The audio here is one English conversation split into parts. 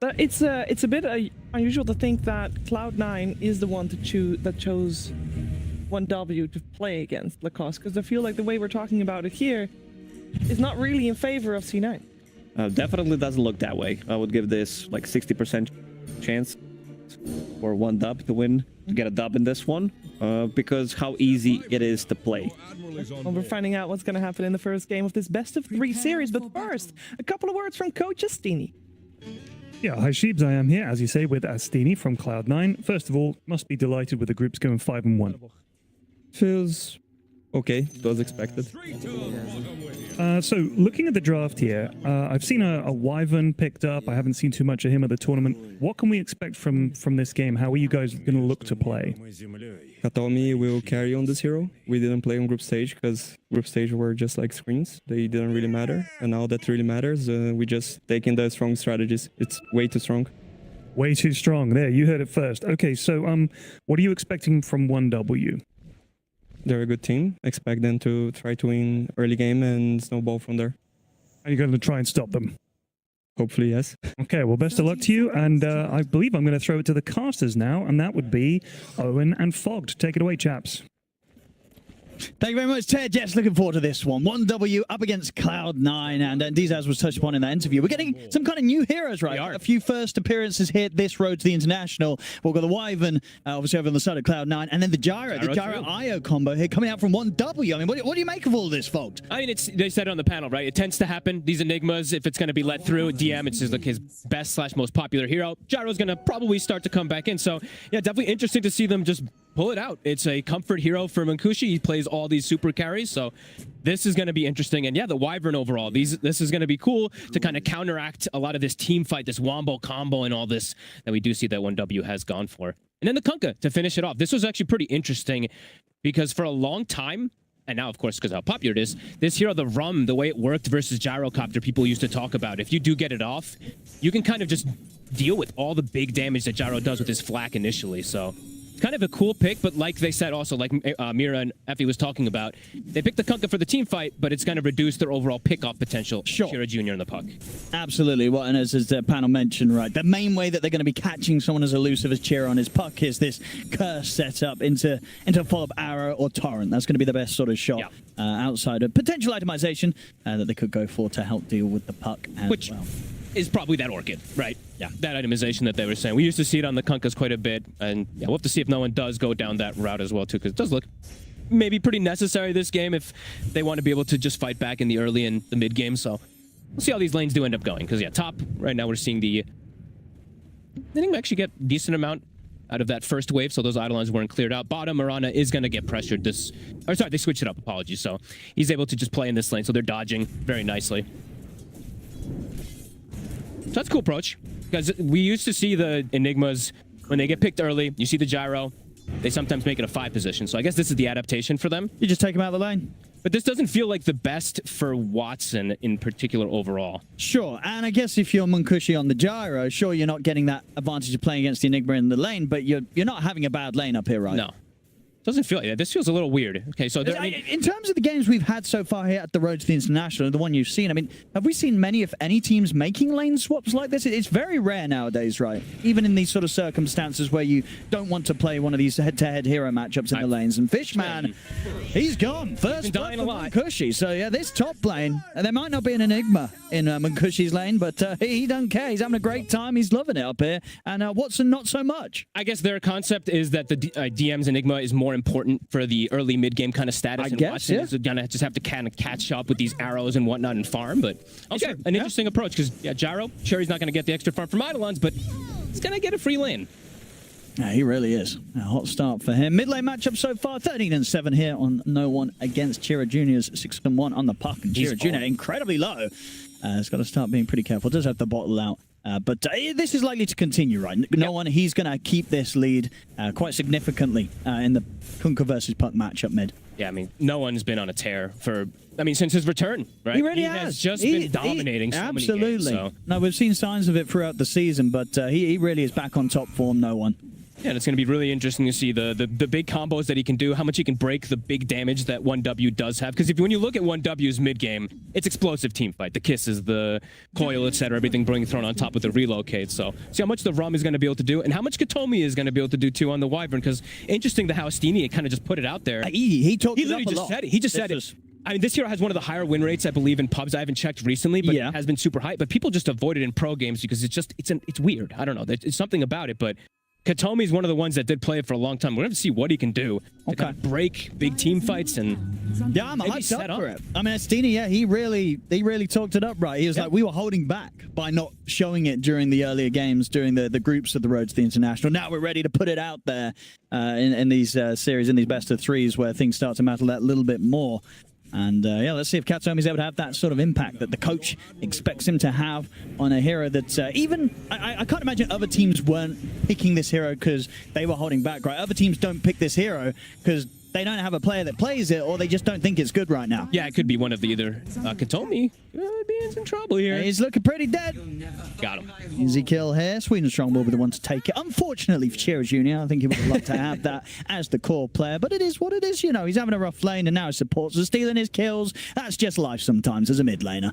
It's a bit unusual to think that Cloud9 is the one that chose 1W to play against Lacoste, because I feel like the way we're talking about it here is not really in favor of C9. Definitely doesn't look that way. I would give this like 60% chance for 1W to win, to get a dub in this one, because how easy it is to play. Well, we're finding out what's going to happen in the first game of this best-of-3 series, but first, a couple of words from Coach Astini. Yeah, hi Sheebs, I am here, as you say, with Astini from Cloud9. First of all, must be delighted with the groups going 5-1. Feels okay, it was expected. So, looking at the draft here, I've seen a Wyvern picked up. I haven't seen too much of him at the tournament. What can we expect from this game? How are you guys going to look to play? Katomi will carry on this hero. We didn't play on group stage because group stage were just like screens. They didn't really matter. And now that really matters, we just take in the strong strategies. It's way too strong. Way too strong. There, you heard it first. Okay, so what are you expecting from 1W? They're a good team. Expect them to try to win early game and snowball from there. Are you going to try and stop them? Hopefully, yes. Okay, well, best of luck to you. And I believe I'm going to throw it to the casters now, and that would be Owen and Fogged. Take it away, chaps. Thank you very much, Ted. Yes, looking forward to this one. 1W up against Cloud9, and Dizaz was touched upon in that interview. We're getting some kind of new heroes, right? A few first appearances here this road to the International. We've got the Wyvern, obviously over on the side of Cloud9, and then the Gyro IO combo here coming out from 1W. I mean, what do you make of all this, folks? I mean, they said it on the panel, right? It tends to happen. These Enigmas, if it's going to be let through, DM, it's just like his best/most popular hero. Gyro's going to probably start to come back in. So, yeah, definitely interesting to see them just pull it out. It's a comfort hero for Munkushi. He plays all these super carries, so this is going to be interesting. And yeah, the Wyvern overall, this is going to be cool to kind of counteract a lot of this team fight, this Wombo combo and all this that we do see that 1W has gone for. And then the Kunkka to finish it off. This was actually pretty interesting because for a long time, and now, of course, because how popular it is, this hero, the Rum, the way it worked versus Gyrocopter, people used to talk about. If you do get it off, you can kind of just deal with all the big damage that Gyro does with his flak initially, so kind of a cool pick, but like they said also, like Mira and Effie was talking about, they picked the Kunkka for the team fight, but it's going to reduce their overall pick-off potential. Sure. Shira Jr. in the puck. Absolutely. Well, and as the panel mentioned, right, the main way that they're going to be catching someone as elusive as Chira on his puck is this curse setup into follow-up arrow or torrent. That's going to be the best sort of shot outside of potential itemization that they could go for to help deal with the puck as well. Is probably that Orchid, right? Yeah, that itemization that they were saying. We used to see it on the Kunkkas quite a bit, and yeah, we'll have to see if no one does go down that route as well, too, because it does look maybe pretty necessary this game if they want to be able to just fight back in the early and the mid game, so we'll see how these lanes do end up going, because yeah, top, right now we're seeing I think we actually get a decent amount out of that first wave, so those Eidolons weren't cleared out. Bottom, Marana is going to get pressured they switched it up, apologies, so he's able to just play in this lane, so they're dodging very nicely. So that's a cool approach, because we used to see the Enigmas, when they get picked early, you see the Gyro, they sometimes make it a 5 position. So I guess this is the adaptation for them. You just take them out of the lane. But this doesn't feel like the best for Watson in particular overall. Sure, and I guess if you're Munkushi on the Gyro, sure, you're not getting that advantage of playing against the Enigma in the lane, but you're not having a bad lane up here, right? No. Doesn't feel like that. This feels a little weird. Okay, so in terms of the games we've had so far here at the Road to the International, the one you've seen, I mean, have we seen many, if any, teams making lane swaps like this? It's very rare nowadays, right? Even in these sort of circumstances where you don't want to play one of these head-to-head hero matchups in the lanes. And Fishman, he's gone. First blood for Munkushi. So yeah, this top lane, and there might not be an Enigma in Munkushi's lane, but he doesn't care. He's having a great time. He's loving it up here. And Watson, not so much. I guess their concept is that the DM's Enigma is more important for the early mid-game kind of status. I guess, Watson is gonna just have to kind of catch up with these arrows and whatnot and farm, but okay, an interesting approach, because yeah, Gyro, sure, he's not gonna get the extra farm from Eidolons, but he's gonna get a free lane. Yeah, he really is. A hot start for him. Mid-lane matchup so far, 13-7 here on No One against Chira Jr.'s 6-1 on the puck. And Chira Jr. incredibly low. He's got to start being pretty careful. Does have the bottle out. But this is likely to continue, right? No One, he's going to keep this lead quite significantly in the Kunkka versus Puck matchup mid. Yeah, I mean, No One's been on a tear for, I mean, since his return, right? He really has just been dominating so many games. So. No, we've seen signs of it throughout the season, but he really is back on top form, No One. Yeah, and it's going to be really interesting to see the big combos that he can do, how much he can break the big damage that 1W does have. Because when you look at 1W's mid-game, it's explosive team fight. The kisses, the coil, etc., everything being thrown on top with the relocate. So see how much the Rum is going to be able to do, and how much Katomi is going to be able to do too on the Wyvern. Because interesting how Steeney kind of just put it out there. He talked He it up literally a just lot. said it. He just said it. I mean, this hero has one of the higher win rates, I believe, in pubs. I haven't checked recently, but it has been super high. But people just avoid it in pro games because it's weird. I don't know. It's something about it, but Katomi is one of the ones that did play it for a long time. We're going to see what he can do to kind of break big team fights and I'm hyped up for it. I mean, Steeney, yeah, he really talked it up right. He was like, we were holding back by not showing it during the earlier games, during the groups of the Road to the International. Now we're ready to put it out there in these series, in these best of threes, where things start to matter that little bit more. And yeah, let's see if Katomi's able to have that sort of impact that the coach expects him to have on a hero that I can't imagine other teams weren't picking this hero because they were holding back, right? Other teams don't pick this hero because they don't have a player that plays it, or they just don't think it's good right now. yeah, it could be one of the either. Katomi could be in some trouble here. He's looking pretty dead. Got him. Easy kill here. Sweden Strong will be the one to take it. Unfortunately for Chira Jr., I think he would have loved to have that as the core player, but it is what it is, you know. He's having a rough lane, and now his supports are stealing his kills. That's just life sometimes as a mid laner.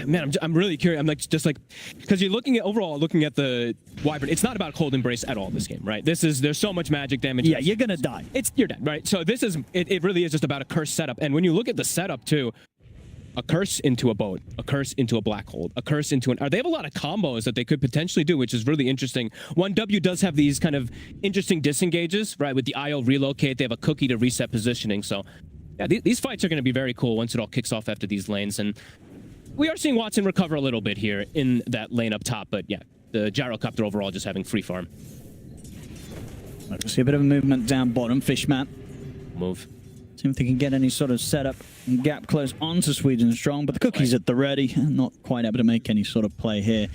Man, I'm really curious. I'm because you're looking at the Wyvern. It's not about cold embrace at all this game, right? There's so much magic damage. Yeah, you're gonna die. You're dead, right? So it really is just about a curse setup. And when you look at the setup too, a curse into a boat, a curse into a black hole, a curse into they have a lot of combos that they could potentially do, which is really interesting. 1W does have these kind of interesting disengages, right? With the IO relocate, they have a cookie to reset positioning. So yeah, these fights are going to be very cool once it all kicks off after these lanes. And we are seeing Watson recover a little bit here in that lane up top, but yeah, the Gyrocopter overall just having free farm. See a bit of a movement down bottom. Fishman. Move. See if they can get any sort of setup and gap close onto Sweden Strong, but the cookie's at the ready. Not quite able to make any sort of play here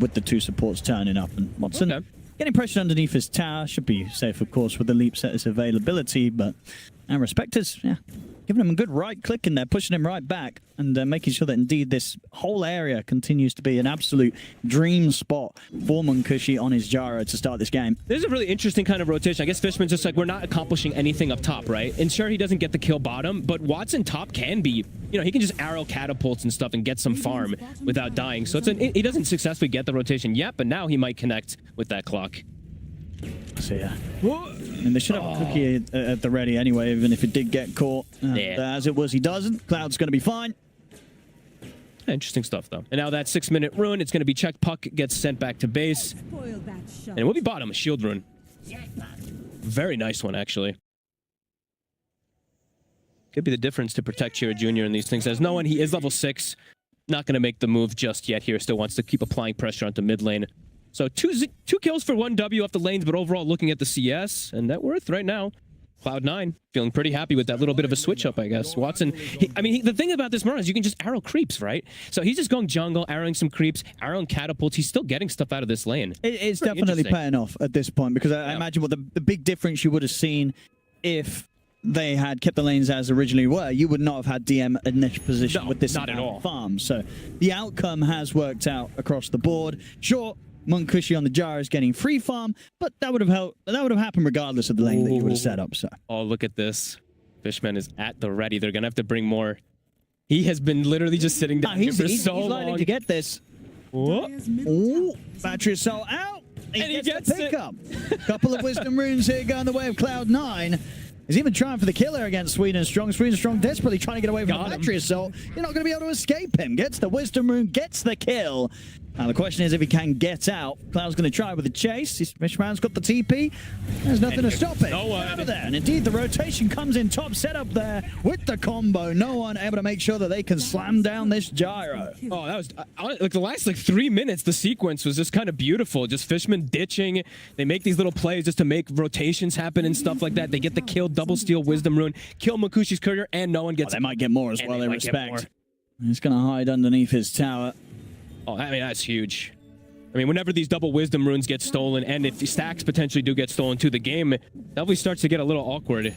with the two supports turning up. And Watson getting pressure underneath his tower. Should be safe, of course, with the leap setter's availability, but our Respecters, yeah, giving him a good right click in there, pushing him right back, and making sure that indeed this whole area continues to be an absolute dream spot for Munkushi on his gyro to start this game. This is a really interesting kind of rotation. I guess Fishman's just like, we're not accomplishing anything up top, right? And sure, he doesn't get the kill bottom, but Watson top can be, you know, he can just arrow catapults and stuff and get some farm without dying. So he doesn't successfully get the rotation yet, but now he might connect with that clock. So yeah, and they should have a cookie at the ready anyway, even if it did get caught. As it was, he doesn't. Cloud's going to be fine. Interesting stuff, though. And now that 6-minute rune, it's going to be checked. Puck gets sent back to base. And it will be bottom, a shield rune. Very nice one, actually. Could be the difference to protect Chira Jr. in these things. As no one, he is level 6. Not going to make the move just yet here. Still wants to keep applying pressure onto mid lane. So two kills for 1W off the lanes, but overall looking at the CS and net worth right now, Cloud9 feeling pretty happy with that little bit of a switch up, I guess. Watson, the thing about this Mirage is you can just arrow creeps, right? So he's just going jungle, arrowing some creeps, arrowing catapults. He's still getting stuff out of this lane. It's definitely paying off at this point, because I imagine what the big difference you would have seen if they had kept the lanes as originally were, you would not have had DM in this position with this not at all. farm. So the outcome has worked out across the board. Sure, Munkushi on the gyro is getting free farm, but that would have happened regardless of the lane that you would have set up. So look at this. Fishman is at the ready. They're gonna have to bring more. He has been literally just sitting down here for so long. He's lining to get this. Ooh, battery assault out. And he gets the pickup. Couple of wisdom runes here going the way of Cloud9. He's even trying for the killer against Sweden Strong. Sweden Strong desperately trying to get away from the battery assault. You're not going to be able to escape him. Gets the wisdom rune, gets the kill. Now the question is if he can get out. Cloud's going to try with a chase. Fishman's got the TP. There's nothing to stop it. No one. Out of there. And indeed the rotation comes in top setup there with the combo. No one able to make sure that they can slam down this gyro. Oh, that was like the last 3 minutes. The sequence was just kind of beautiful. Just Fishman ditching. They make these little plays just to make rotations happen and stuff like that. They get the kill, double steal, wisdom rune, kill Munkushi's courier, and no one gets. They might get more as well. They respect. He's going to hide underneath his tower. Oh, I mean, that's huge. I mean, whenever these double wisdom runes get stolen, and if the stacks potentially do get stolen to the game, definitely starts to get a little awkward.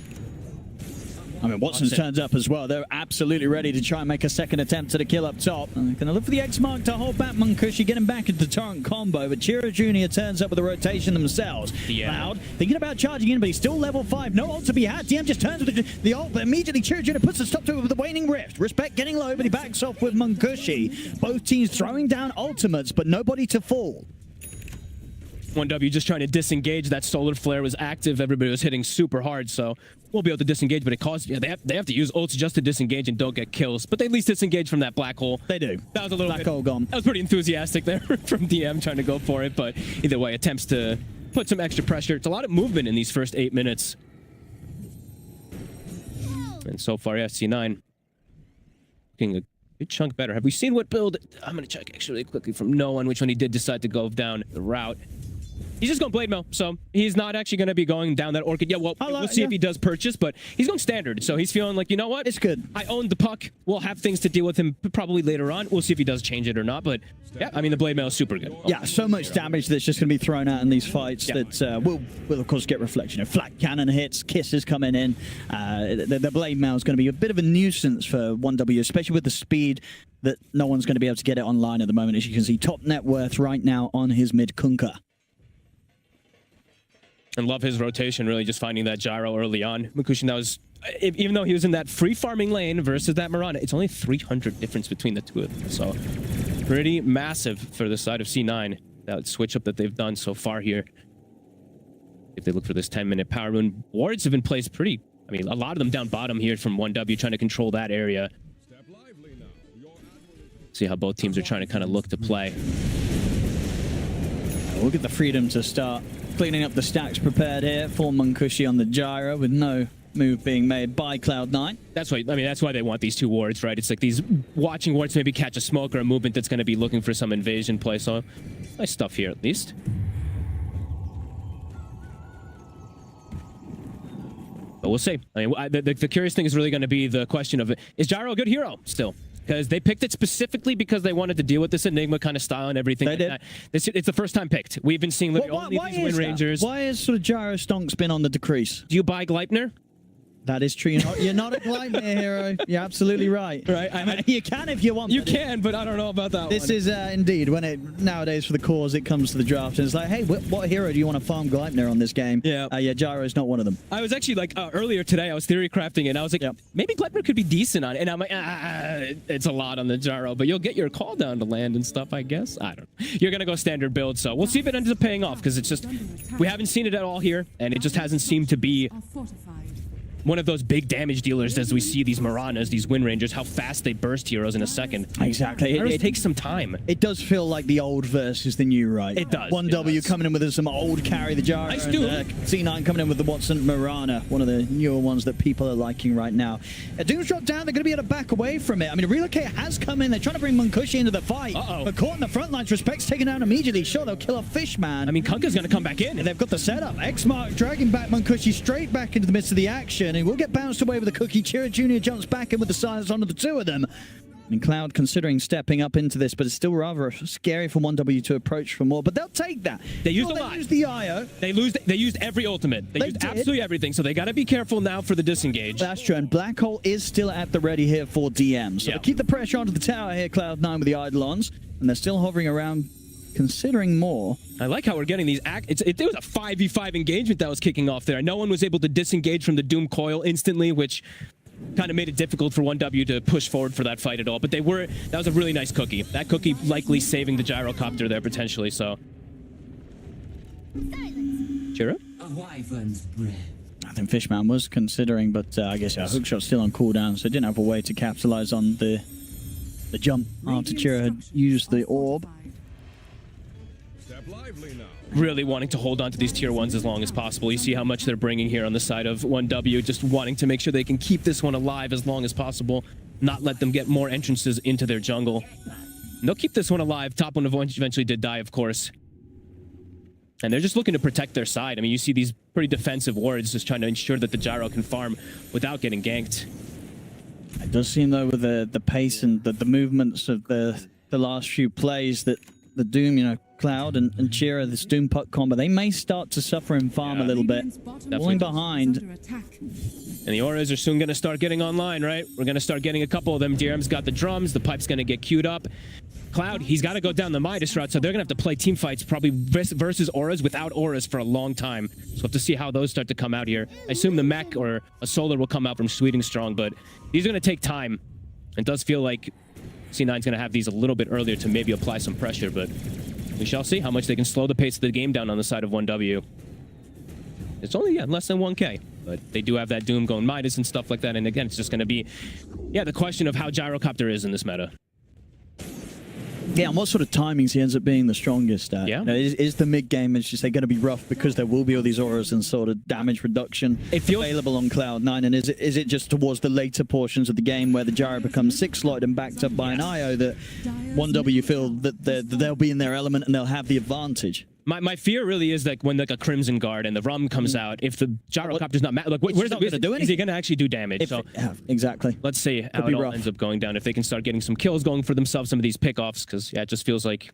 I mean, Watson's turns up as well. They're absolutely ready to try and make a second attempt at a kill up top. And they're going to look for the X mark to hold back Munkushi, get him back into the torrent combo. But Chiro Jr. turns up with a rotation themselves. Cloud thinking about charging in, but he's still level 5. No ult to be had. DM just turns with the ult, but immediately Chiro Jr. puts a stop to it with the waning rift. Respect getting low, but he backs off with Munkushi. Both teams throwing down ultimates, but nobody to fall. 1W just trying to disengage. That solar flare was active. Everybody was hitting super hard, so we'll be able to disengage, but it caused, they have to use ults just to disengage and don't get kills, but they at least disengage from that black hole. They do. That was a little black hole gone. That was pretty enthusiastic there from DM trying to go for it, but either way, attempts to put some extra pressure. It's a lot of movement in these first 8 minutes. And so far, yeah, C9 looking a good chunk better. Have we seen what build? I'm going to check actually really quickly from no one which one he did decide to go down the route. He's just going Blade Mail, so he's not actually going to be going down that Orchid. Yeah, well, we'll see if he does purchase, but he's going standard, so he's feeling like, you know what? It's good. I own the puck. We'll have things to deal with him probably later on. We'll see if he does change it or not, but yeah, I mean, the Blade Mail is super good. Yeah, so much damage that's just going to be thrown out in these fights that will, of course, get reflection. Flat cannon hits, kisses coming in. The Blade Mail is going to be a bit of a nuisance for 1W, especially with the speed that no one's going to be able to get it online at the moment. As you can see, top net worth right now on his mid Kunkka. And love his rotation, really just finding that gyro early on. Munkushi now is, even though he was in that free farming lane versus that Mirana, it's only 300 difference between the two of them. So pretty massive for the side of C9, that switch up that they've done so far here. If they look for this 10-minute power rune, wards have been placed pretty, I mean, a lot of them down bottom here from 1W trying to control that area. See how both teams are trying to kind of look to play. We'll get the freedom to start cleaning up the stacks prepared here for Munkushi on the gyro with no move being made by Cloud9. That's why, I mean, that's why they want these two wards, right? It's like these watching wards maybe catch a smoke or a movement that's going to be looking for some invasion play. So nice stuff here at least. But we'll see. I mean, the curious thing is really going to be the question of, is Gyro a good hero still? Because they picked it specifically because they wanted to deal with this Enigma kind of style and everything. They did. It's the first time picked. We've been seeing only these Wind Rangers. Why has sort of Gyro Stonks been on the decrease? Do you buy Gleipnir? That is true. You're not a Gleipnir hero. You're absolutely right. Right. I mean, you can if you want. You can, but I don't know about that This is indeed when it nowadays for the cause it comes to the draft and it's like, hey, what hero do you want to farm Gleipnir on this game? Yeah. Yeah, Gyro is not one of them. I was actually like earlier today. I was theory crafting and I was like, maybe Gleipnir could be decent on it. And I'm like, it's a lot on the Gyro, but you'll get your call down to land and stuff, I guess. I don't know. You're gonna go standard build, so we'll see if it ends up paying off because it's just we haven't seen it at all here, and it just hasn't seemed to be one of those big damage dealers as we see these Miranas, these Wind Rangers, how fast they burst heroes in a second. Exactly. It takes some time. It does feel like the old versus the new, right? It does. 1W coming in with some old carry, the Gyro. Nice and, C9 coming in with the Watson Mirana, one of the newer ones that people are liking right now. Doom's dropped down. They're going to be able to back away from it. I mean, Relocate has come in. They're trying to bring Munkushi into the fight. But caught in the front lines. Respect's taken down immediately. Sure, they'll kill a Fishman. I mean, Kunkka's going to come back in. And they've got the setup. X-Mark dragging back Munkushi straight back into the midst of the action. And will get bounced away with the cookie. Chiro Jr. jumps back in with the silence onto the two of them. And Cloud considering stepping up into this, but it's still rather scary for 1W to approach for more. But they'll take that. They used a lot. They used the IO. They used every ultimate. They used absolutely everything. So they got to be careful now for the disengage. That's true. And Black Hole is still at the ready here for DM. So they keep the pressure onto the tower here, Cloud9 with the Eidolons. And they're still hovering around, considering more. I like how we're getting these it was a 5v5 engagement that was kicking off there. No one was able to disengage from the Doom coil instantly, which kind of made it difficult for 1W to push forward for that fight at all. But that was a really nice cookie. That cookie likely saving the gyrocopter there potentially, so. Chiro? I think Fishman was considering, but I guess Hookshot's still on cooldown, so didn't have a way to capitalize on the jump after Chiro had used the orb. Really wanting to hold on to these tier 1s as long as possible. You see how much they're bringing here on the side of 1W, just wanting to make sure they can keep this one alive as long as possible, not let them get more entrances into their jungle. And they'll keep this one alive. Top one eventually did die, of course. And they're just looking to protect their side. I mean, you see these pretty defensive wards just trying to ensure that the Gyro can farm without getting ganked. It does seem, though, with the pace and the movements of the last few plays that the Doom, Cloud and Chira, this Doom Puck combo, they may start to suffer in farm a little bit. Falling behind. And the auras are soon going to start getting online, right? We're going to start getting a couple of them. DRM's got the drums. The pipe's going to get queued up. Cloud, he's got to go down the Midas route, so they're going to have to play team fights probably versus auras without auras for a long time. So we'll have to see how those start to come out here. I assume the mech or a solar will come out from Sweden Strong, but these are going to take time. It does feel like C9's going to have these a little bit earlier to maybe apply some pressure, but we shall see how much they can slow the pace of the game down on the side of 1W. It's only less than 1K, but they do have that Doom going Midas and stuff like that. And again, it's just going to be, the question of how Gyrocopter is in this meta. Yeah, and what sort of timings he ends up being the strongest at? Yeah. You know, is the mid game, as you say, going to be rough because there will be all these auras and sort of damage reduction available on Cloud9? And is it just towards the later portions of the game where the gyro becomes 6-slotted and backed up by an IO that 1W feel that they'll be in their element and they'll have the advantage? My fear really is like when like a Crimson Guard and the Rum comes out, if the Gyrocopter's not like where's not gonna do anything. Is he going to actually do damage? So exactly. Let's see how it all ends up going down. If they can start getting some kills going for themselves, some of these pickoffs, because it just feels like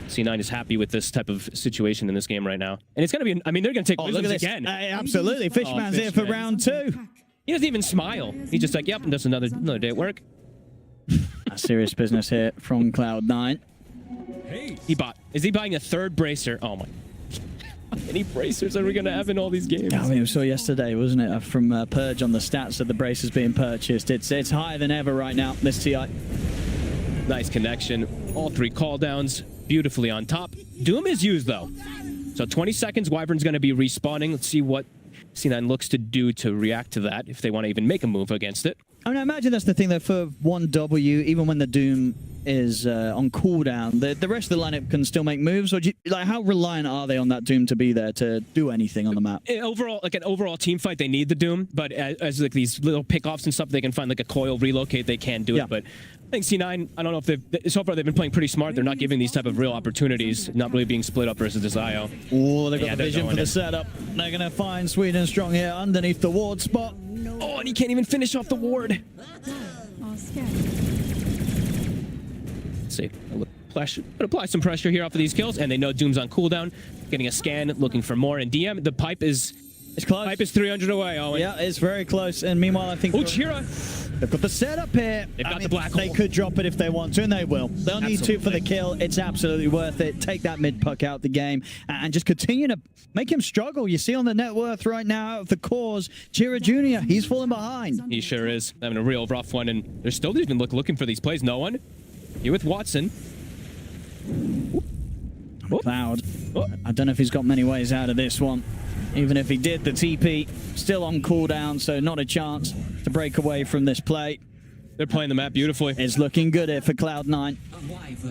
C9 is happy with this type of situation in this game right now. And it's going to be, I mean, they're going to take Wisdoms again. Absolutely. Fishman's here for round 2. He doesn't even smile. He's just like, yep, and that's another day at work. Serious business here from Cloud9. Is he buying a third bracer? Oh my. How many bracers are we going to have in all these games? I mean, we saw yesterday, wasn't it, from Purge on the stats of the braces being purchased. It's higher than ever right now, this TI. Nice connection. All 3 call downs beautifully on top. Doom is used though. So 20 seconds, Wyvern's going to be respawning. Let's see what C9 looks to do to react to that, if they want to even make a move against it. I mean, I imagine that's the thing, though, for 1W, even when the Doom is on cooldown, the rest of the lineup can still make moves, or how reliant are they on that Doom to be there to do anything on the map? Overall, like an overall team fight, they need the Doom, but as like these little pickoffs and stuff, they can find like a coil relocate, they can do it, but I think C9, I don't know if so far they've been playing pretty smart. They're not giving these type of real opportunities, not really being split up versus this IO. Oh, they've got the vision for the setup. They're going to find Sweden Strong here underneath the ward spot. Oh, and he can't even finish off the ward. Let's see. Apply some pressure here off of these kills, and they know Doom's on cooldown. Getting a scan, looking for more. And DM, the pipe is... It's close. Pipe is 300 away, Owen. Yeah, it's very close. And meanwhile, I think... Oh, Chira! They've got the setup here. They've got the black hole. They could drop it if they want to, and they will. They'll need to for the kill. It's absolutely worth it. Take that mid puck out the game and just continue to make him struggle. You see on the net worth right now of the cause, Chira Jr., he's falling behind. He sure is. Having a real rough one, and they're still even looking for these plays. No one. Here with Watson. Cloud. I don't know if he's got many ways out of this one. Even if he did, the TP still on cooldown, so not a chance to break away from this play. They're playing the map beautifully. It's looking good here for Cloud9.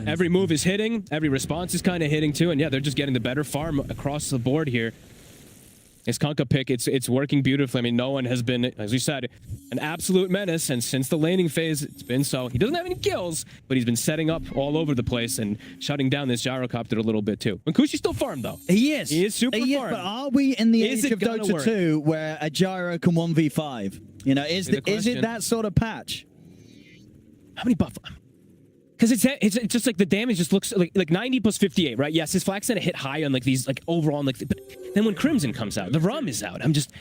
Every move is hitting. Every response is kind of hitting too. And yeah, they're just getting the better farm across the board here. His Kunkka pick, it's working beautifully. I mean, no one has been, as we said, an absolute menace. And since the laning phase, it's been so. He doesn't have any kills, but he's been setting up all over the place and shutting down this Gyrocopter a little bit too. Nkushi still farmed though. He is. He is super farmed. But are we in the age of Dota 2 where a Gyro can 1v5? You know, is it that sort of patch? How many buff? Because it's just like the damage just looks like 90 plus 58, right? Yes, his Flax hit high on like these like overall, like, but then when Crimson comes out, the Rum is out. I'm just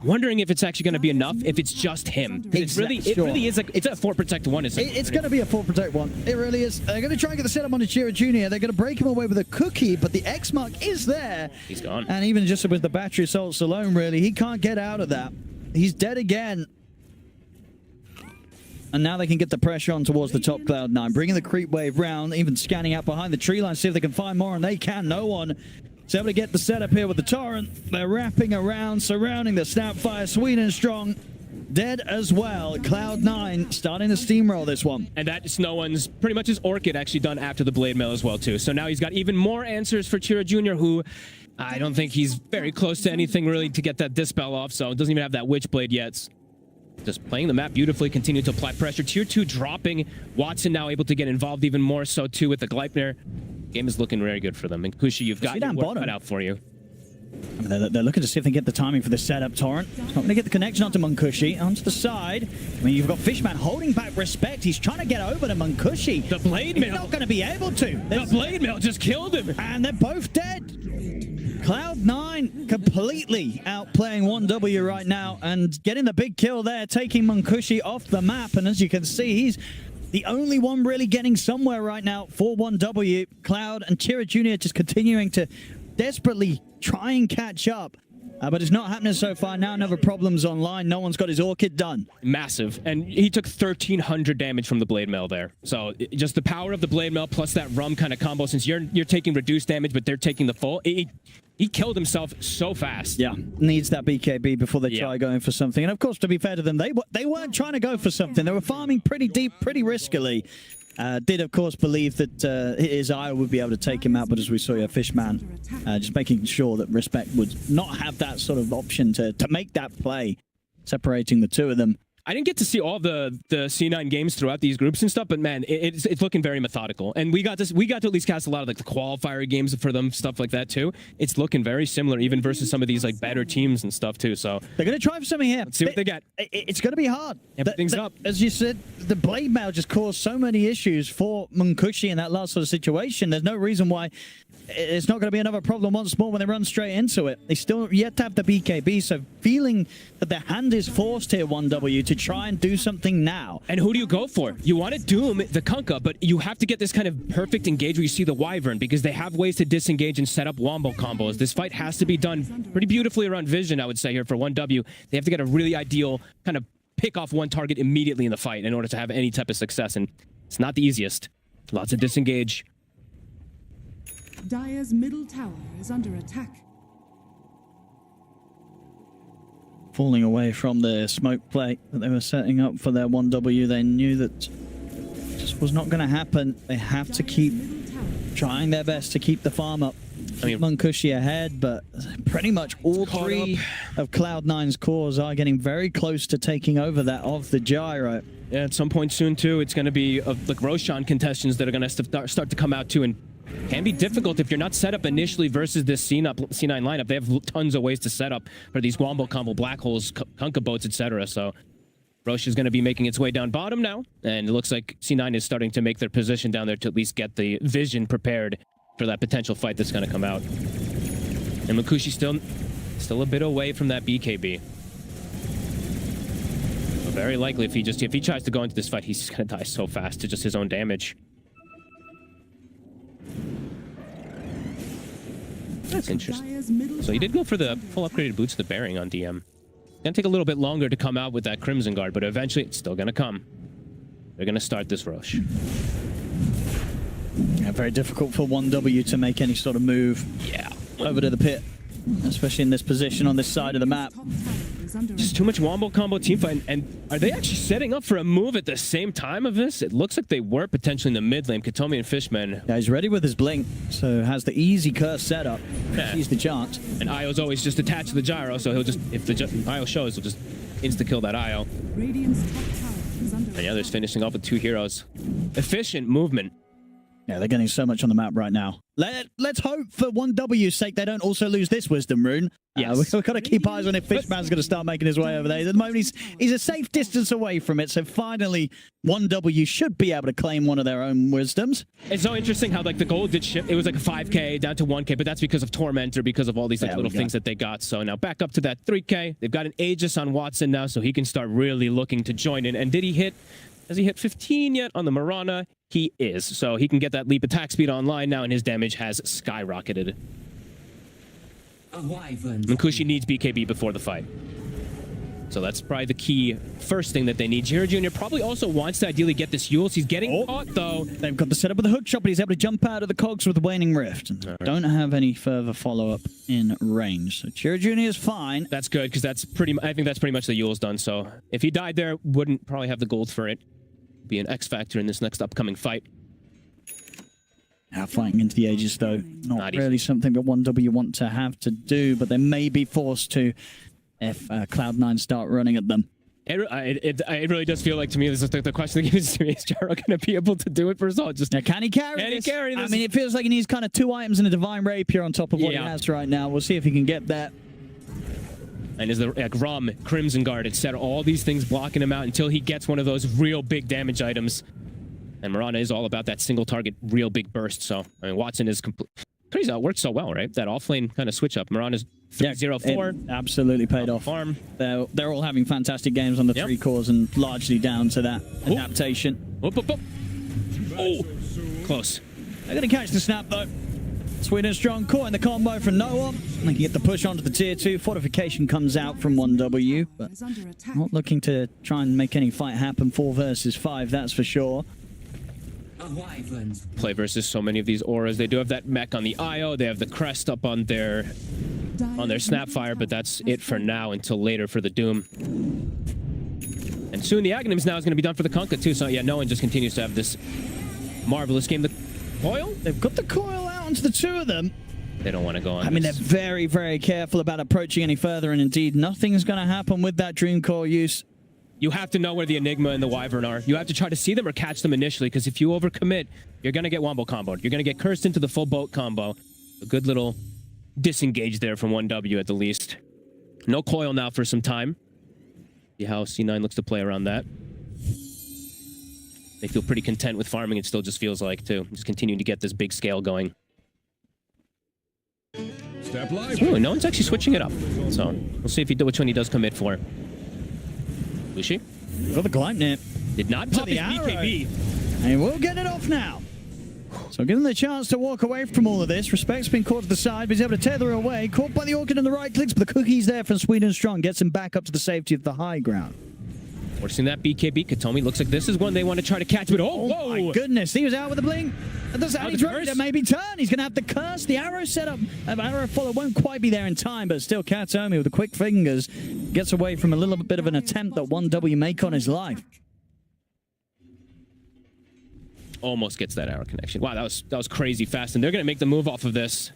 wondering if it's actually going to be enough. If it's just him, it really is like it's a 4 protect 1. It's going to be a 4 protect 1. It really is. They're going to try and get the setup on Chira Jr. They're going to break him away with a cookie, but the X mark is there. He's gone. And even just with the battery assaults alone, really, he can't get out of that. He's dead again. And now they can get the pressure on towards the top Cloud9, bringing the creep wave round, even scanning out behind the tree line, see if they can find more, and they can. No one is able to get the setup here with the Torrent. They're wrapping around, surrounding the Snapfire. Sweden Strong dead as well. Cloud9 starting to steamroll this one. And that's no one's, pretty much his Orchid actually done after the Blade Mail as well, too. So now he's got even more answers for Chira Jr., who I don't think he's very close to anything really to get that Dispel off, so doesn't even have that Witchblade yet. Just playing the map beautifully, continue to apply pressure. Tier 2 dropping. Watson now able to get involved even more so too with the Gleipnir. Game is looking very good for them. And Kushi, you've got your work cut out for you. They're looking to see if they can get the timing for the setup. Torrent not going to get the connection onto Munkushi. Onto the side. I mean, you've got Fishman holding back Respect. He's trying to get over to Munkushi. The blade He's mail. not going to be able to. The blade mail just killed him. And they're both dead. Cloud9 completely outplaying 1W right now and getting the big kill there, taking Munkushi off the map. And as you can see, he's the only one really getting somewhere right now for 1W. Cloud and Chira Jr. just continuing to desperately try and catch up. But it's not happening so far. Now another problem's online. No one's got his Orchid done. Massive. And he took 1,300 damage from the blade mail there. So just the power of the blade mail plus that rum kind of combo, since you're taking reduced damage, but they're taking the full. He killed himself so fast. Yeah, needs that BKB before they try going for something. And of course, to be fair to them, they weren't trying to go for something. They were farming pretty deep, pretty riskily. Did, of course, believe that his eye would be able to take him out, but as we saw, Fishman just making sure that Respect would not have that sort of option to make that play, separating the two of them. I didn't get to see all the C9 games throughout these groups and stuff, but man, it's looking very methodical. And we got to at least cast a lot of like the qualifier games for them, stuff like that too. It's looking very similar, even versus some of these like better teams and stuff too. So they're going to try for something here. Let's see what they get. It's going to be hard. Everything's up. As you said, the blade mail just caused so many issues for Munkushi in that last sort of situation. There's no reason why it's not going to be another problem once more when they run straight into it. They still yet to have the BKB, so feeling that their hand is forced here, 1W, to try and do something now. And who do you go for? You want to Doom the Kunkka, but you have to get this kind of perfect engage where you see the Wyvern, because they have ways to disengage and set up wombo combos. This fight has to be done pretty beautifully around vision, I would say, here for 1W. They have to get a really ideal kind of pick off one target immediately in the fight in order to have any type of success, and it's not the easiest. Lots of disengage. Dire's middle tower is under attack. Falling away from the smoke plate that they were setting up for their 1W, they knew that just was not going to happen. They have to keep trying their best to keep the farm up. I mean, Munkushi ahead, but pretty much all three of Cloud9's cores are getting very close to taking over that of the gyro. Yeah, at some point soon too, it's going to be like Roshan contestants that are going to start to come out too, and can be difficult if you're not set up initially versus this C9 lineup. They have tons of ways to set up for these wombo combo, black holes, Kunkka boats, etc. So Roche is going to be making its way down bottom now, and it looks like C9 is starting to make their position down there to at least get the vision prepared for that potential fight that's going to come out. And Munkushi still a bit away from that BKB. So very likely if he tries to go into this fight, he's just going to die so fast to just his own damage. That's interesting. So he did go for the full upgraded boots of the bearing on DM. Gonna take a little bit longer to come out with that Crimson Guard, but eventually it's still gonna come. They're gonna start this rush. Yeah, very difficult for 1W to make any sort of move over to the pit, especially in this position on this side of the map. Just too much wombo combo teamfight, and are they actually setting up for a move at the same time of this? It looks like they were potentially in the mid lane. Katomi and Fishman. Yeah, he's ready with his blink, so has the easy curse set up. Sees the chance. And Io's always just attached to the gyro, so he'll just, if the Io shows, he'll just insta-kill that Io. And yeah, they're finishing off with two heroes. Efficient movement. Yeah, they're getting so much on the map right now. Let's hope for 1W's sake they don't also lose this Wisdom Rune. Yes. We've got to keep eyes on if Fishman's going to start making his way over there. At the moment, he's a safe distance away from it, so finally 1W should be able to claim one of their own Wisdoms. It's so interesting how like the gold did shift. It was like a 5k down to 1k, but that's because of Tormentor, because of all these like, little things that they got. So now back up to that 3k. They've got an Aegis on Watson now, so he can start really looking to join in. And did he hit... Has he hit 15 yet on the Marana? He is. So he can get that leap attack speed online now, and his damage has skyrocketed. Munkushi needs BKB before the fight. So that's probably the key first thing that they need. Jira Jr. probably also wants to ideally get this Yules. He's getting caught, though. They've got the setup with the hook shot, but he's able to jump out of the cogs with the Waning Rift. And don't have any further follow-up in range. So Jira Jr. is fine. That's good, because that's I think that's pretty much the Yules done. So if he died there, wouldn't probably have the gold for it. Be an X factor in this next upcoming fight. Now fighting into the Aegis, though, not really something that 1W want to have to do, but they may be forced to if Cloud9 start running at them. It really does feel like to me, this is the question that gives to me, is Jaro going to be able to do it? First of all, just now, can he carry can he this? carry this? I mean, it feels like he needs kind of 2 items and a Divine Rapier on top of what he has right now. We'll see if he can get that. And is the Rum, Crimson Guard, etc. All these things blocking him out until he gets one of those real big damage items. And Mirana is all about that single target, real big burst. So, I mean, Watson is crazy. It worked so well, right? That offlane kind of switch up. Mirana's 3-0-4. Absolutely paid off. Farm. They're all having fantastic games on the 3 cores and largely down to that adaptation. Whoop. Oh, close. They're going to catch the snap, though. Sweden strong caught in the combo from Noah. They can get the push onto the tier 2. Fortification comes out from 1W, but Is under attack. not looking to try and make any fight happen. 4 versus 5, that's for sure. Play versus so many of these auras. They do have that mech on the IO. They have the crest up on their Snapfire, but that's it for now until later for the Doom. And soon the Aghanims now is going to be done for the Kunkka too. So yeah, no one just continues to have this marvelous game. The coil? They've got the coil out onto the 2 of them. They don't want to go on. I mean, they're very, very careful about approaching any further, and indeed, nothing's going to happen with that Dream Core use. You have to know where the Enigma and the Wyvern are. You have to try to see them or catch them initially, because if you overcommit, you're going to get wombo comboed. You're going to get cursed into the full boat combo. A good little disengage there from 1W at the least. No coil now for some time. See how C9 looks to play around that. They feel pretty content with farming, it still just feels like, too. Just continuing to get this big scale going. Ooh, no one's actually switching it up. So, we'll see if which one he does commit for. Lucy? Got the Gleipnir. Did not pop his BKB. And we'll get it off now. So give him the chance to walk away from all of this. Respect's been caught to the side, but he's able to tether away. Caught by the Orchid on the right clicks, but the cookie's there from Sweden Strong. Gets him back up to the safety of the high ground. Forcing that BKB. Katomi looks like this is one they want to try to catch, but Oh my goodness, he was out with the blink. And that's how he's ready to maybe turn. He's going to have to curse. The arrow setup, arrow follow won't quite be there in time, but still Katomi with the quick fingers gets away from a little bit of an attempt that 1W make on his life. Almost gets that arrow connection. Wow, that was crazy fast, and they're going to make the move off of this.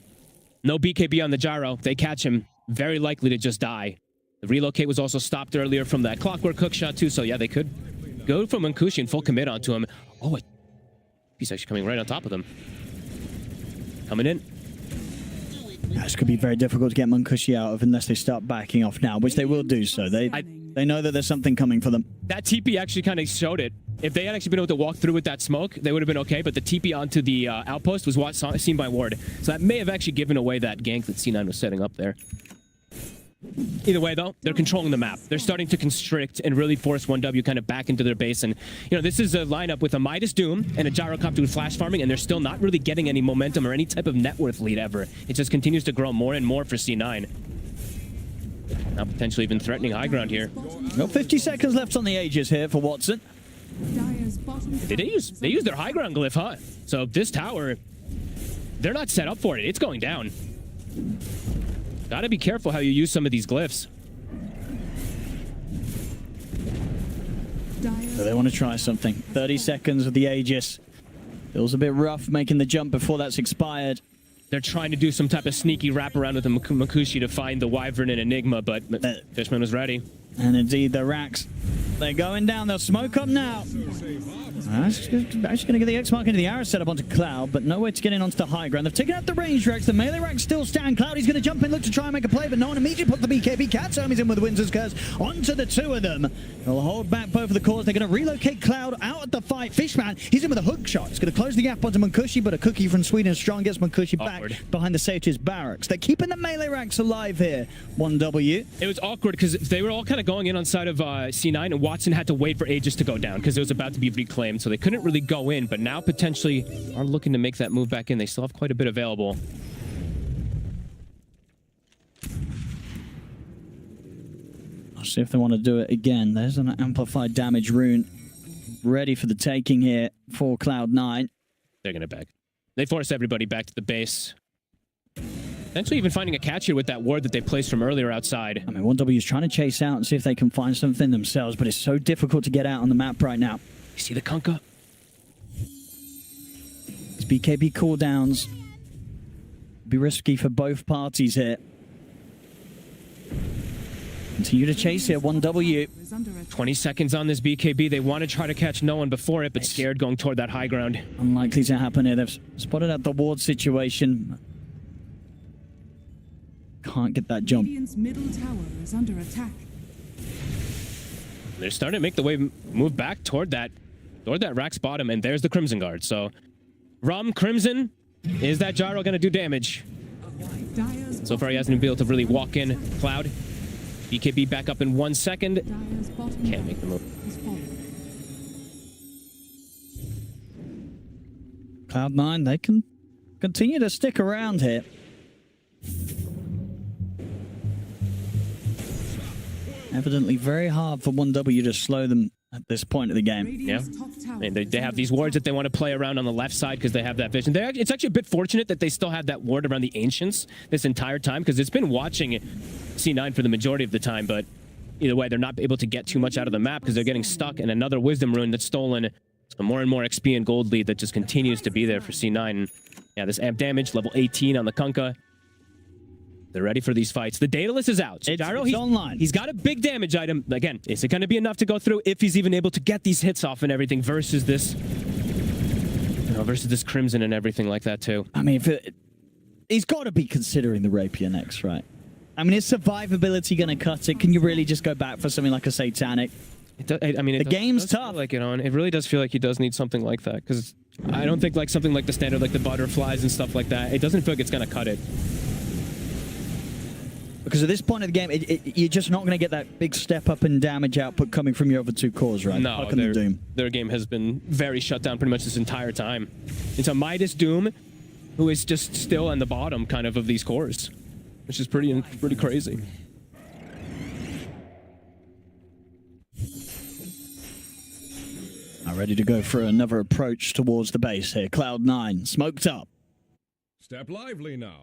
No BKB on the gyro. They catch him. Very likely to just die. The relocate was also stopped earlier from that clockwork hook shot too, so yeah, they could go from Mankushi and full commit onto him. Oh, he's actually coming right on top of them. Coming in. This could be very difficult to get Mankushi out of unless they start backing off now, which they will do so. They know that there's something coming for them. That TP actually kind of showed it. If they had actually been able to walk through with that smoke, they would have been okay, but the TP onto the outpost was seen by Ward. So that may have actually given away that gank that C9 was setting up there. Either way, though, they're controlling the map. They're starting to constrict and really force 1W kind of back into their base. And, you know, this is a lineup with a Midas Doom and a Gyrocopter with flash farming, and they're still not really getting any momentum or any type of net worth lead ever. It just continues to grow more and more for C9. Now potentially even threatening high ground here. Got 50 seconds left on the Aegis here for Watson. They use their high ground glyph, huh? So this tower, they're not set up for it. It's going down. Gotta be careful how you use some of these glyphs. So they want to try something. 30 seconds with the Aegis. Feels a bit rough making the jump before that's expired. They're trying to do some type of sneaky wraparound with the Mankushi to find the Wyvern and Enigma, but Fishman was ready. And indeed, the racks, they're going down. They'll smoke up now. Actually going to get the X-Mark into the arrow setup onto Cloud, but nowhere to get in onto the high ground. They've taken out the range racks. The melee racks still stand. Cloud, he's going to jump in, look to try and make a play, but no one immediately put the BKB. Katomi's in with the Windsor's Curse onto the 2 of them. They'll hold back both of the cores. They're going to relocate Cloud out at the fight. Fishman, he's in with a hook shot. It's going to close the gap onto Mankushi, but a cookie from Sweden Strong gets Mankushi back behind the Sage's barracks. They're keeping the melee racks alive here. 1W. It was awkward because they were all kind of going in on side of C9, and Watson had to wait for Aegis to go down because it was about to be reclaimed, so they couldn't really go in, but now potentially are looking to make that move back in. They still have quite a bit available. I'll see if they want to do it again. There's an amplified damage rune ready for the taking here for Cloud9. They're going to back. They force everybody back to the base. Potentially even finding a catch here with that ward that they placed from earlier outside. I mean, 1W is trying to chase out and see if they can find something themselves, but it's so difficult to get out on the map right now. You see the Kunkka? These BKB cooldowns be risky for both parties here. Continue to chase here. 1W. Is under attack. 20 seconds on this BKB. They want to try to catch no one before it, but scared going toward that high ground. Unlikely to happen here. They've spotted out the ward situation. Can't get that jump. Radiant's middle tower is under attack. They're starting to make the way move back toward that Rack's bottom, and there's the Crimson Guard. So, Crimson, is that gyro going to do damage? Dire's So far, he hasn't been able to really walk in. Cloud, BKB back up in 1 second. Dire's bottom Can't make the move. is falling. Cloud9, they can continue to stick around here. Evidently very hard for 1W to slow them at this point of the game. Radiant's top tower And they is have under these wards that attack. they want to play around on the left side because they have that vision. It's actually a bit fortunate that they still have that ward around the Ancients this entire time, because it's been watching C9 for the majority of the time, but either way, they're not able to get too much out of the map because they're getting stuck in another Wisdom Rune that's stolen. So more and more XP and gold lead that just continues to be there for C9. And yeah, this amp damage, level 18 on the Kunkka. They're ready for these fights. The Daedalus is out. So Gyro, It's online. He's got a big damage item. Again, is it going to be enough to go through if he's even able to get these hits off and everything versus this, versus this Crimson and everything like that too? I mean, he's got to be considering the Rapier next, right? I mean, is survivability going to cut it? Can you really just go back for something like a Satanic? The game's tough. Like it really does feel like he does need something like that, because I don't think like something like the standard, like the butterflies and stuff like that, it doesn't feel like it's going to cut it. Because at this point of the game, you're just not going to get that big step up in damage output coming from your other two cores, right? No, Falcon and Doom. their game has been very shut down pretty much this entire time. It's a Midas Doom who is just still on the bottom kind of these cores, which is pretty crazy. Now ready to go for another approach towards the base here. Cloud9, smoked up. Step lively now.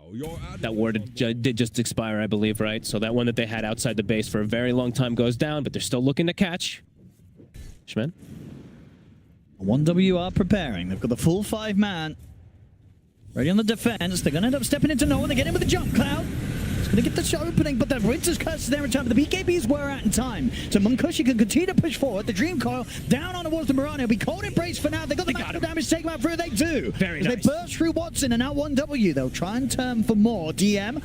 That ward did just expire, I believe, right? So that one that they had outside the base for a very long time goes down, but they're still looking to catch. Shman? 1W are preparing. They've got the full 5-man. Ready on the defense. They're going to end up stepping into no one. They get in with the jump, Cloud. It's going to get this opening, but the Winter's Curse is there in time. But the BKBs were out in time. So Munkushi can continue to push forward. The Dream Coil down on towards the Mirana. It'll be cold embrace for now. They got the maximum damage to take them out through. They do. Very As nice. They burst through Watson and now 1W. They'll try and turn for more. DM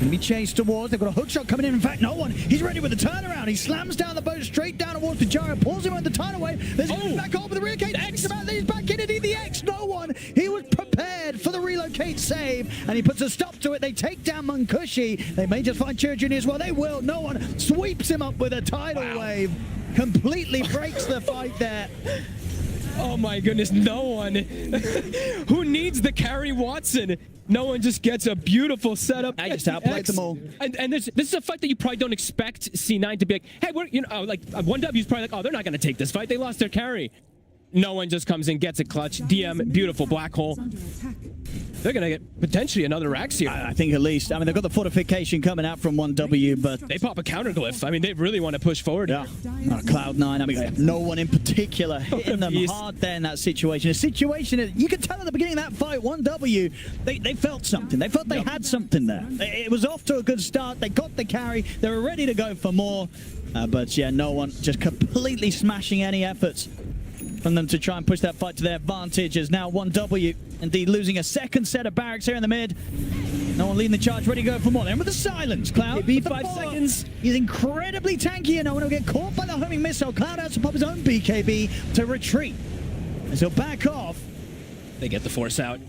going to be chased towards. They've got a hook shot coming in. In fact, no one. He's ready with the turnaround. He slams down the boat straight down towards the Gyro. Pulls him on the tidal wave. There's back over the relocate. He's back in it. The X. No one. He was prepared for the relocate save, and he puts a stop to it. They take down Munkushi. They may just find Chira Jr. as well. They will. No one sweeps him up with a tidal wave. Completely breaks the fight there. Oh my goodness, no one. Who needs the carry Watson? No one just gets a beautiful setup. I just outplayed them all. And this is a fight that you probably don't expect C9 to be like, hey, we're, like 1W's probably like, oh, they're not going to take this fight. They lost their carry. No one just comes in, gets a clutch. DM, beautiful black hole. Is under attack. They're going to get potentially another Rax here. I think at least. I mean, they've got the fortification coming out from 1W, but They pop a counterglyph. I mean, they really want to push forward. yeah. Cloud9, I mean, no one in particular hitting them Yes. hard there in that situation. A situation that you could tell at the beginning of that fight, 1W, they felt something. They felt they had something there. It was off to a good start. They got the carry. They were ready to go for more. But yeah, no one just completely smashing any efforts from them to try and push that fight to their advantage. As now 1W indeed losing a second set of barracks here in the mid. No one leading the charge, ready to go for more. Then with the silence, Cloud. Be with the 5 follow-up. seconds. He's incredibly tanky, and no one will get caught by the homing missile. Cloud has to pop his own BKB to retreat. As he'll back off. They get the force out.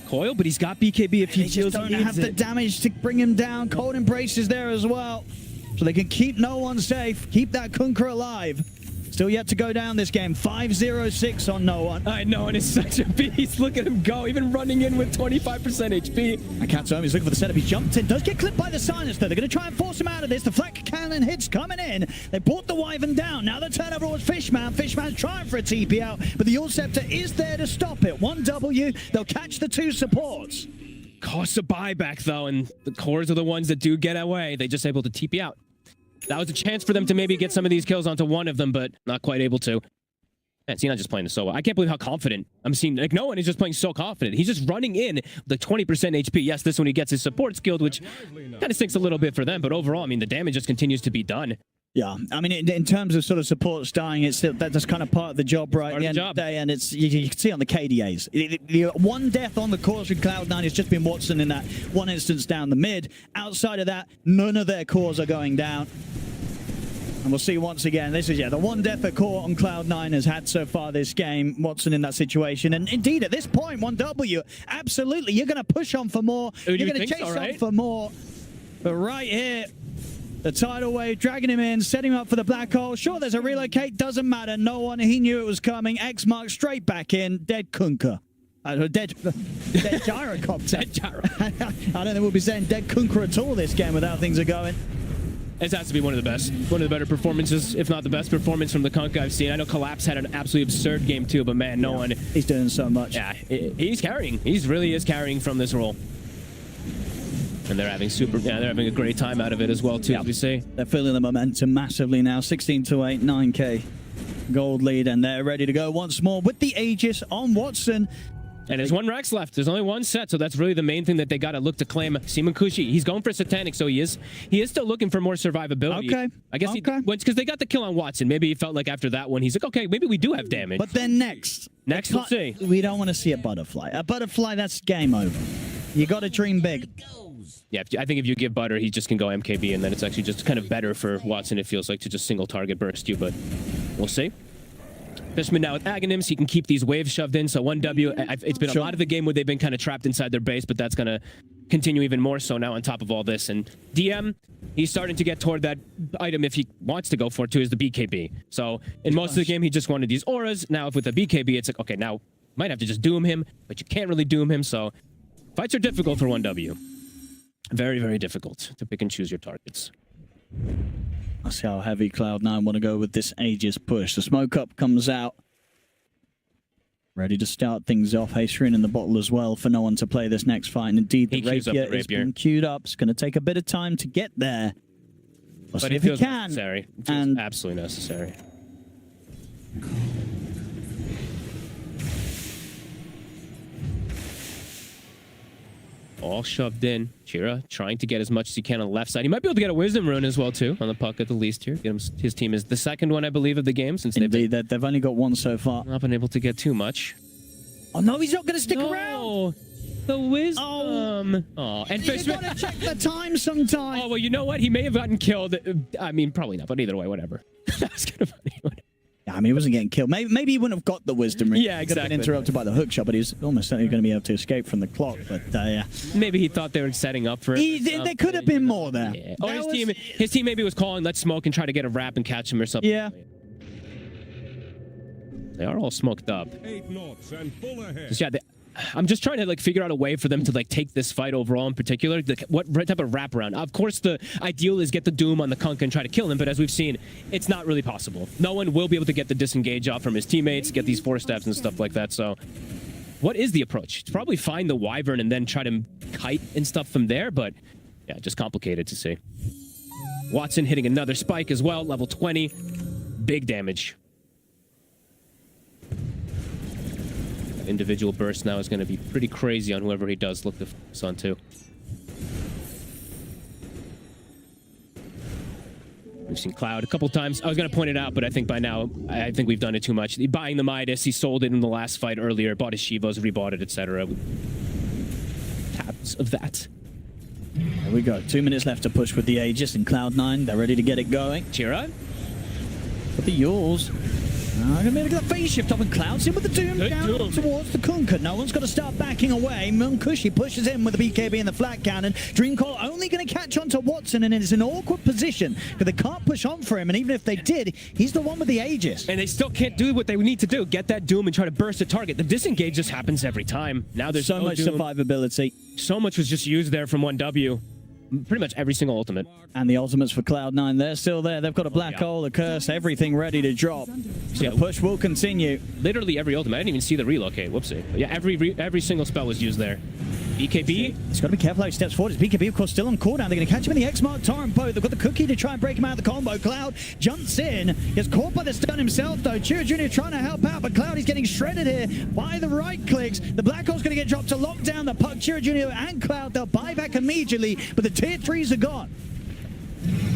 Coil, but he's got BKB if he They just feels don't he have needs the it. damage to bring him down. Cold Embrace is there as well. So they can keep no one safe, keep that Kunkka alive. Still yet to go down this game. 5-0-6 on no one. I know, and it's such a beast. Look at him go, even running in with 25% HP. And Katsuomi is looking for the setup. He jumped in. Does get clipped by the silence, though. They're going to try and force him out of this. The flak cannon hits coming in. They brought the Wyvern down. Now the turnover was Fishman. Fishman's trying for a TP out, but the Yule Scepter is there to stop it. 1W. They'll catch the two supports. Costs a buyback, though, and the cores are the ones that do get away. They just able to TP out. That was a chance for them to maybe get some of these kills onto one of them, but not quite able to. Man, C9 just playing this so well. I can't believe how confident I'm seeing. Like, no one is just playing so confident. He's just running in the 20% HP. Yes, this one he gets his support skilled, which kind of stinks a little bit for them. But overall, I mean, the damage just continues to be done. Yeah, I mean, in terms of sort of supports dying, it's still, that's kind of part of the job, right? At the end of the day, and it's you can see on the KDAs. The one death on the course with Cloud9 has just been Watson in that one instance down the mid. Outside of that, none of their cores are going down. And we'll see once again, this is, the one death a core on Cloud9 has had so far this game. Watson in that situation. And indeed, at this point, 1W, absolutely, you're going to push on for more. You're going to chase on for more. But right here, the tidal wave dragging him in, setting him up for the black hole. Sure, there's a relocate, doesn't matter. No one, he knew it was coming. X mark straight back in, dead Kunker. Dead gyrocopter. Dead gyro. I don't think we'll be saying dead Kunker at all this game without things are going. This has to be one of the best, one of the better performances, if not the best performance from the Kunkka I've seen. I know Collapse had an absolutely absurd game too, but man, no one. He's doing so much. Yeah, he's carrying. He really is carrying from this role. And they're having they're having a great time out of it as well too, as we see. They're feeling the momentum massively now. 16-8, 9K gold lead, and they're ready to go once more with the Aegis on Watson. And there's one Rex left. There's only one set, so that's really the main thing that they got to look to claim. Simon Kushi, he's going for Satanic, so he is still looking for more survivability. Okay. I guess because they got the kill on Watson. Maybe he felt like after that one, he's like, okay, maybe we do have damage. But then next we'll see. We don't want to see a butterfly. A butterfly, that's game over. You got to dream big. Yeah, I think if you give Butter, he just can go MKB, and then it's actually just kind of better for Watson, it feels like, to just single target burst you, but we'll see. Fishman now with Aghanims, he can keep these waves shoved in, so 1W, it's been a lot of the game where they've been kind of trapped inside their base, but that's going to continue even more so now on top of all this. And DM, he's starting to get toward that item if he wants to go for it too, is the BKB. So in most of the game, he just wanted these auras. Now with the BKB, it's like, okay, now might have to just doom him, but you can't really doom him, so fights are difficult for 1W. Very, very difficult to pick and choose your targets. Let's see how heavy Cloud9 want to go with this Aegis push. The smoke up comes out. Ready to start things off. Hasterin in the bottle as well for no one to play this next fight. And indeed, the rapier has been queued up. It's going to take a bit of time to get there. But it feels necessary. It feels absolutely necessary. All shoved in. Chira trying to get as much as he can on the left side. He might be able to get a Wisdom Rune as well, too, on the puck at the least here. Get him, his team is the second one, I believe, of the game. Since they've only got one so far. Not been able to get too much. Oh, no, he's not going to stick around. The Wisdom. Oh. And you got to check the time sometime. Oh, well, you know what? He may have gotten killed. I mean, probably not, but either way, whatever. That's kind of funny. Yeah, I mean, he wasn't getting killed. Maybe he wouldn't have got the Wisdom Ring. Yeah, exactly. He could have been interrupted by the hook shot, but he's almost certainly going to be able to escape from the clock. But yeah, maybe he thought they were setting up for it. There could have been more there. Yeah. Or his team maybe was calling, let's smoke and try to get a wrap and catch him or something. Yeah. They are all smoked up. 8 knots and full ahead. Yeah, I'm just trying to figure out a way for them to take this fight overall in particular. What type of wraparound? Of course, the ideal is get the Doom on the Kunkka and try to kill him, but as we've seen, it's not really possible. No one will be able to get the disengage off from his teammates, get these 4-steps and stuff like that. So, what is the approach? It's probably find the Wyvern and then try to kite and stuff from there, but yeah, just complicated to see. Watson hitting another spike as well, level 20. Big damage. Individual burst now is going to be pretty crazy on whoever he does look to focus on too. We've seen Cloud a couple times. I was going to point it out, but I think by now, I think we've done it too much. Buying the Midas, he sold it in the last fight earlier, bought his Shivas, rebought it, etc. Tabs of that. There we go. 2 minutes left to push with the Aegis and Cloud9. They're ready to get it going. Chira. For the Yules. Gonna be able to get the phase shift up and Clouds in with the Doom down towards the Kunkka. No one's got to start backing away. Munkushi pushes in with the BKB and the flat cannon. Dreamcall only going to catch on to Watson, and it's an awkward position because they can't push on for him. And even if they did, he's the one with the Aegis. And they still can't do what they need to do. Get that Doom and try to burst the target. The disengage just happens every time. Now there's so much Doom. survivability. So much was just used there from 1W. Pretty much every single ultimate. And the ultimates for Cloud9, they're still there. They've got a black hole, a curse, everything ready to drop. So the push will continue. Literally every ultimate. I didn't even see the relocate. Whoopsie. But yeah, every single spell was used there. BKB. He's got to be careful how he steps forward. His BKB, of course, still on cooldown. They're going to catch him in the X-Mark Torrent boat. They've got the cookie to try and break him out of the combo. Cloud jumps in. Gets caught by the stun himself, though. Chiro Jr. trying to help out, but Cloud is getting shredded here by the right clicks. The Black Hole's going to get dropped to lock down the puck. Chiro Jr. and Cloud, they'll buy back immediately, but the tier 3s are gone.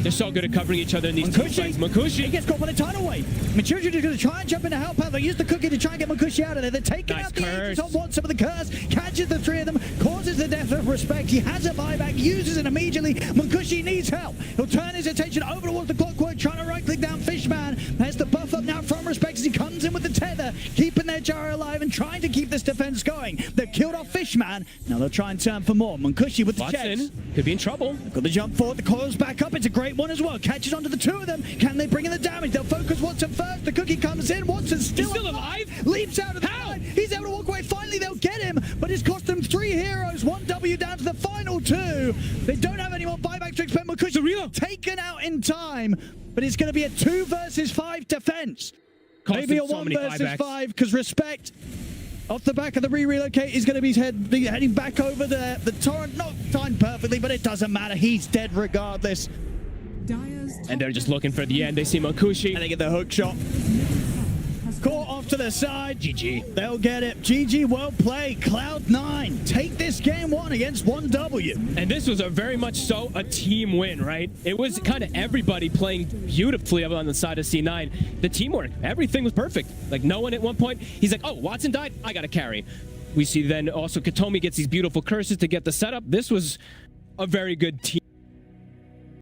They're so good at covering each other in these team fights. He Makushi. gets caught by the tidal wave. Chiro Jr. is going to try and jump in to help out. They use the cookie to try and get Makushi out of there. They're taking Nice out the curse. agents on one side of the curse. Catches the 3 of them. Causes the death of Respect. He has a buyback. Uses it immediately. Makushi needs help. He'll turn his attention over towards the clockwork. Trying to right-click down Fishman. There's the buff up now from Respect as he comes in with the tether. Keeping their Gyro alive and trying to keep this defense going. They've killed off Fishman. Now they'll try and turn for more. Makushi with the checks. Watson could be in trouble. Got the jump forward, the coils back up, it's a great one as well. Catches onto the 2 of them. Can they bring in the damage? They'll focus Watson first. The cookie comes in. Watson's still alive? Leaps out of the side. He's able to walk away. Finally, they'll get him, but it's cost them 3 heroes. 1 W down to the final 2. They don't have any more buybacks to expect. Makushi taken out in time, but it's going to be a 2 versus 5 defense. Cost Maybe a them so 1 many versus buybacks. 5 because Respect off the back of the re-relocate is going to be heading back over there. The torrent not timed perfectly, but it doesn't matter. He's dead regardless. Dyer's And they're just looking for the end. They see Makushi. And they get the hook shot. Caught off to the side. GG. They'll get it. GG, well played. Cloud9 take this game 1 against 1W. And this was a very much so a team win, right? It was kind of everybody playing beautifully on the side of C9. The teamwork, everything was perfect. Like no one at one point, he's like, oh, Watson died, I got to carry. We see then also Katomi gets these beautiful curses to get the setup. This was a very good team.